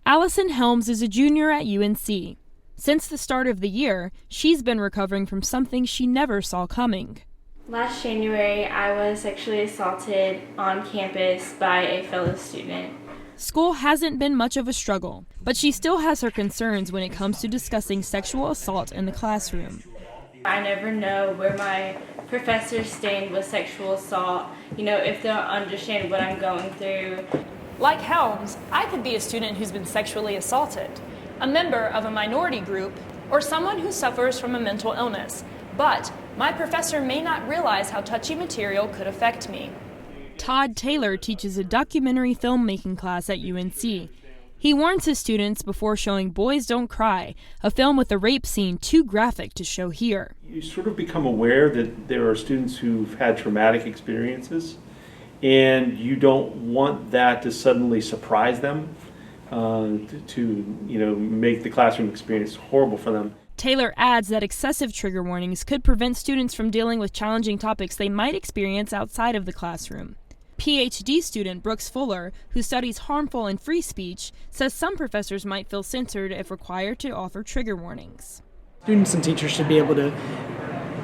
Allison Helms is a junior at UNC. Since the start of the year, she's been recovering from something she never saw coming. Last January, I was sexually assaulted on campus by a fellow student. School hasn't been much of a struggle, but she still has her concerns when it comes to discussing sexual assault in the classroom. I never know where my professors stand with sexual assault, if they'll understand what I'm going through. Like Helms, I could be a student who's been sexually assaulted, a member of a minority group, or someone who suffers from a mental illness. But my professor may not realize how touchy material could affect me. Todd Taylor teaches a documentary filmmaking class at UNC. He warns his students before showing Boys Don't Cry, a film with a rape scene too graphic to show here. You sort of become aware that there are students who've had traumatic experiences, and you don't want that to suddenly surprise them, to make the classroom experience horrible for them. Taylor adds that excessive trigger warnings could prevent students from dealing with challenging topics they might experience outside of the classroom. PhD student Brooks Fuller, who studies harmful and free speech, says some professors might feel censored if required to offer trigger warnings. Students and teachers should be able to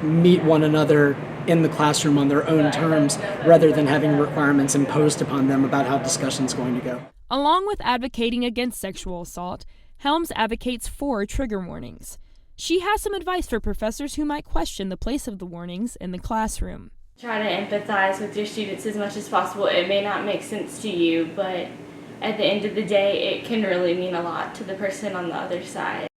meet one another in the classroom on their own terms rather than having requirements imposed upon them about how discussion's going to go. Along with advocating against sexual assault, Helms advocates for trigger warnings. She has some advice for professors who might question the place of the warnings in the classroom. Try to empathize with your students as much as possible. It may not make sense to you, but at the end of the day, it can really mean a lot to the person on the other side.